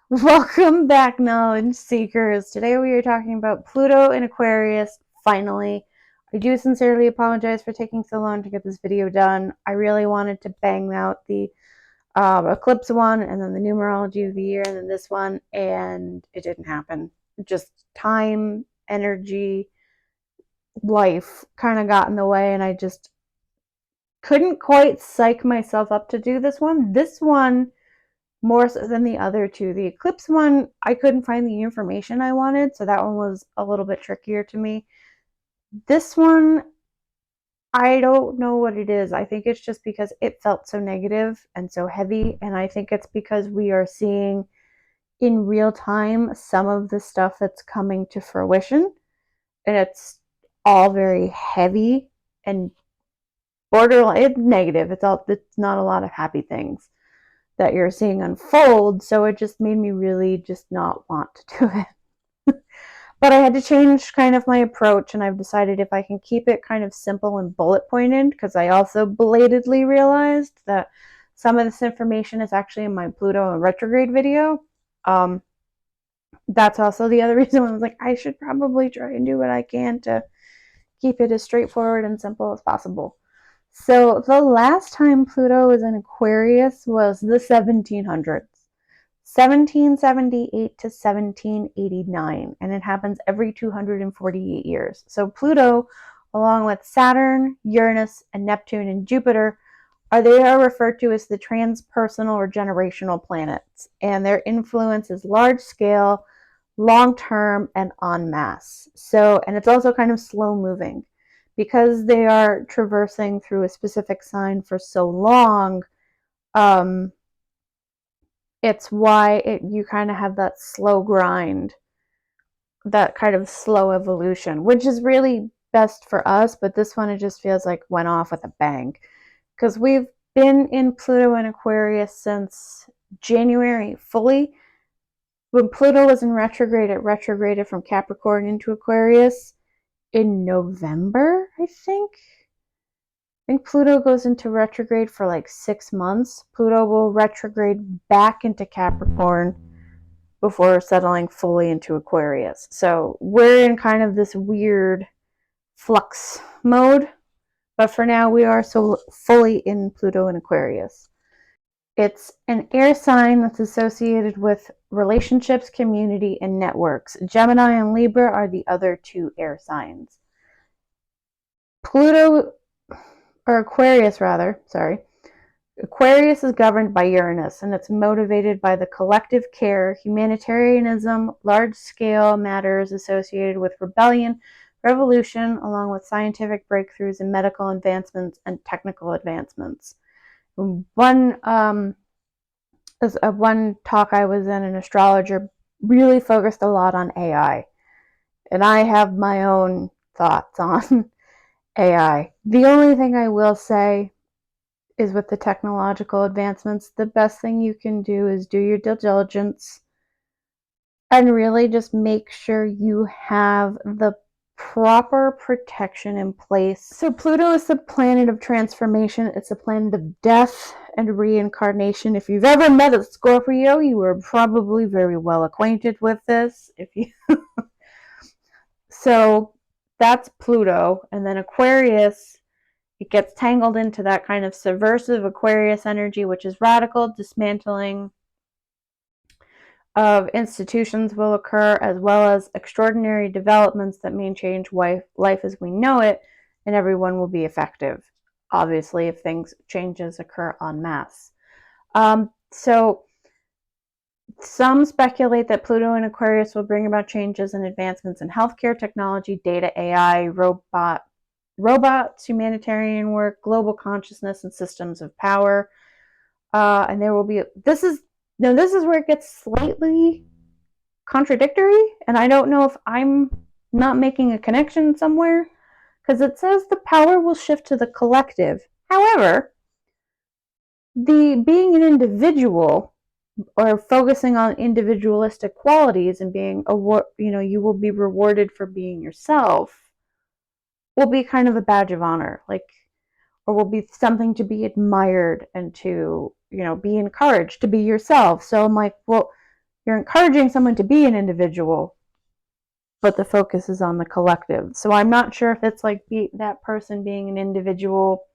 Welcome back, knowledge seekers. Today we are talking about Pluto in Aquarius, finally. I do sincerely apologize for taking so long to get this video done. I really wanted to bang out the eclipse one, and then the numerology of the year, and then this one, and it didn't happen. Just time, energy, life kind of got in the way, and I just couldn't quite psych myself up to do this one. This one more so than the other two. The eclipse one, I couldn't find the information I wanted, so that one was a little bit trickier to me. This one, I don't know what it is. I think it's just because it felt so negative and so heavy, and I think it's because we are seeing in real time some of the stuff that's coming to fruition, and it's all very heavy and borderline negative. It's not a lot of happy things that you're seeing unfold, so it just made me really just not want to do it. But I had to change kind of my approach, and I've decided if I can keep it kind of simple and bullet pointed, because I also belatedly realized that some of this information is actually in my Pluto and retrograde video. That's also the other reason why I was like, I should probably try and do what I can to keep it as straightforward and simple as possible. So the last time Pluto was in Aquarius was the 1700s. 1778 to 1789, and it happens every 248 years. So Pluto, along with Saturn, Uranus, and Neptune and Jupiter, they are referred to as the transpersonal or generational planets, and their influence is large scale, long term, and en masse. So, and it's also kind of slow moving because they are traversing through a specific sign for so long. It's why you kind of have that slow grind, that kind of slow evolution, which is really best for us. But this one, it just feels like went off with a bang, because we've been in Pluto and Aquarius since January fully. When Pluto was in retrograde, it retrograded from Capricorn into Aquarius in November, I think. I think Pluto goes into retrograde for like 6 months. Pluto will retrograde back into Capricorn before settling fully into Aquarius. So we're in kind of this weird flux mode, but for now we are so fully in Pluto and Aquarius. It's an air sign that's associated with relationships, community, and networks. Gemini and Libra are the other two air signs. Pluto, or Aquarius rather, sorry. Aquarius is governed by Uranus, and it's motivated by the collective care, humanitarianism, large-scale matters associated with rebellion, revolution, along with scientific breakthroughs and medical advancements and technical advancements. One talk I was in, an astrologer really focused a lot on AI, and I have my own thoughts on AI. The only thing I will say is, with the technological advancements, the best thing you can do is do your due diligence and really just make sure you have the proper protection in place. So Pluto is the planet of transformation. It's a planet of death and reincarnation. If you've ever met a Scorpio, you are probably very well acquainted with this. So that's Pluto. And then Aquarius, it gets tangled into that kind of subversive Aquarius energy, which is radical dismantling of institutions will occur, as well as extraordinary developments that may change life as we know it, and everyone will be effective, obviously, if changes occur en masse. So some speculate that Pluto and Aquarius will bring about changes and advancements in healthcare, technology, data, AI, robots, humanitarian work, global consciousness, and systems of power. And there will be, this is where it gets slightly contradictory, and I don't know if I'm not making a connection somewhere, because it says the power will shift to the collective. However, the being an individual, or focusing on individualistic qualities and being you will be rewarded for being yourself, will be kind of a badge of honor, or will be something to be admired and to be encouraged to be yourself. So I'm like, well, you're encouraging someone to be an individual, but the focus is on the collective. So I'm not sure if it's like that person being an individual,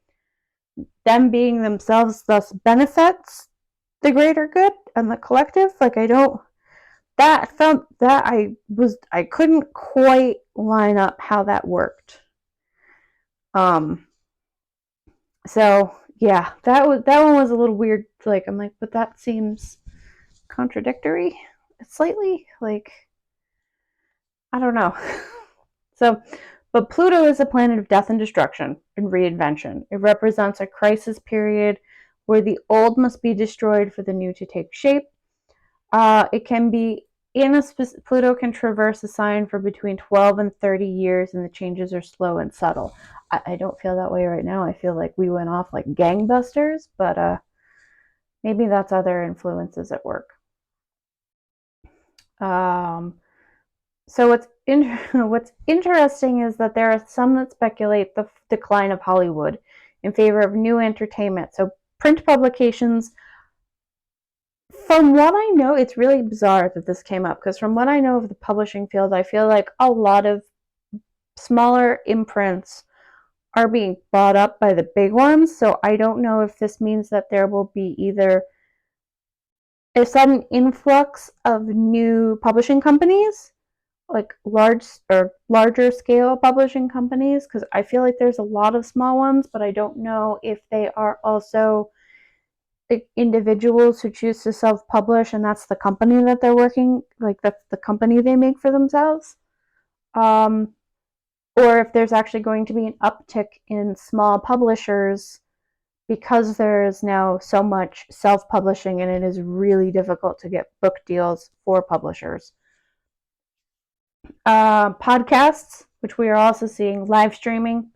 them being themselves thus benefits the greater good and the collective. Like I couldn't quite line up how that worked. So yeah, that one was a little weird. Like I'm like, but that seems contradictory slightly. Like I don't know. So, but Pluto is a planet of death and destruction and reinvention. It represents a crisis period where the old must be destroyed for the new to take shape. It can be Pluto can traverse a sign for between 12 and 30 years, and the changes are slow and subtle. I don't feel that way right now. I feel like we went off like gangbusters, but maybe that's other influences at work. So what's interesting is that there are some that speculate the decline of Hollywood in favor of new entertainment. So print publications, from what I know, it's really bizarre that this came up, because from what I know of the publishing field, I feel like a lot of smaller imprints are being bought up by the big ones. So I don't know if this means that there will be either a sudden influx of new publishing companies, like larger scale publishing companies, because I feel like there's a lot of small ones, but I don't know if they are also individuals who choose to self-publish, and that's the company that they're working, like that's the company they make for themselves, or if there's actually going to be an uptick in small publishers because there is now so much self-publishing and it is really difficult to get book deals for publishers. Podcasts, which we are also seeing, live streaming,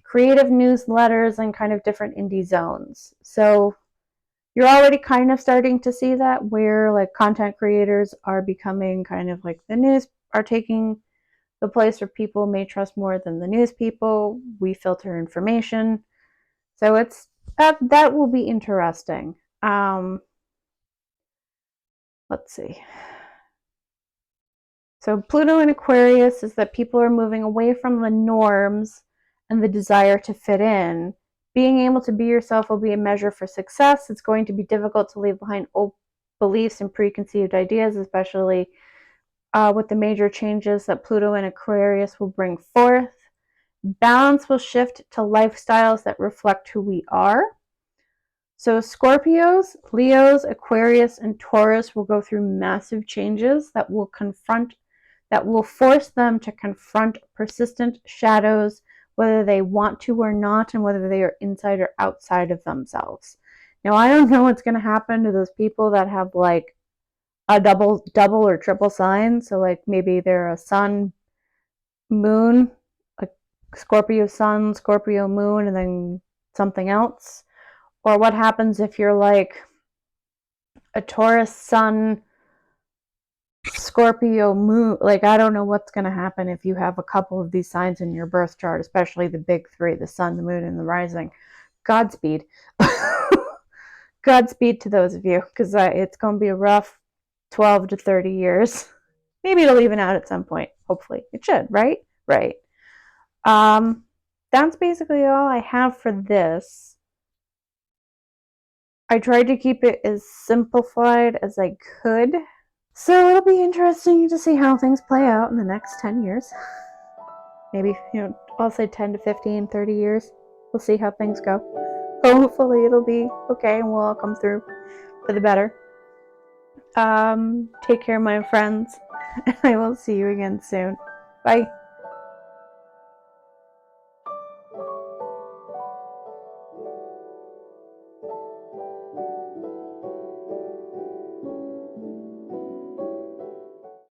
creative newsletters, and kind of different indie zones. So you're already kind of starting to see that, where like content creators are becoming kind of like the news, are taking the place where people may trust more than the news people. We filter information. So it's that will be interesting. Let's see. So Pluto in Aquarius is that people are moving away from the norms and the desire to fit in. Being able to be yourself will be a measure for success. It's going to be difficult to leave behind old beliefs and preconceived ideas, especially with the major changes that Pluto in Aquarius will bring forth. Balance will shift to lifestyles that reflect who we are. So Scorpios, Leos, Aquarius, and Taurus will go through massive changes that will force them to confront persistent shadows, whether they want to or not, and whether they are inside or outside of themselves. Now, I don't know what's going to happen to those people that have like a double or triple sign. So like maybe they're a sun, moon, like Scorpio sun, Scorpio moon, and then something else. Or what happens if you're like a Taurus sun, Scorpio moon. Like I don't know what's going to happen if you have a couple of these signs in your birth chart, especially the big three, the sun, the moon, and the rising. Godspeed. Godspeed to those of you, because it's going to be a rough 12 to 30 years. Maybe it'll even out at some point. Hopefully it should, right? Right. That's basically all I have for this. I tried to keep it as simplified as I could. So it'll be interesting to see how things play out in the next 10 years. Maybe, I'll say 10 to 15, 30 years. We'll see how things go. Hopefully it'll be okay and we'll all come through for the better. Take care, my friends. I will see you again soon. Bye.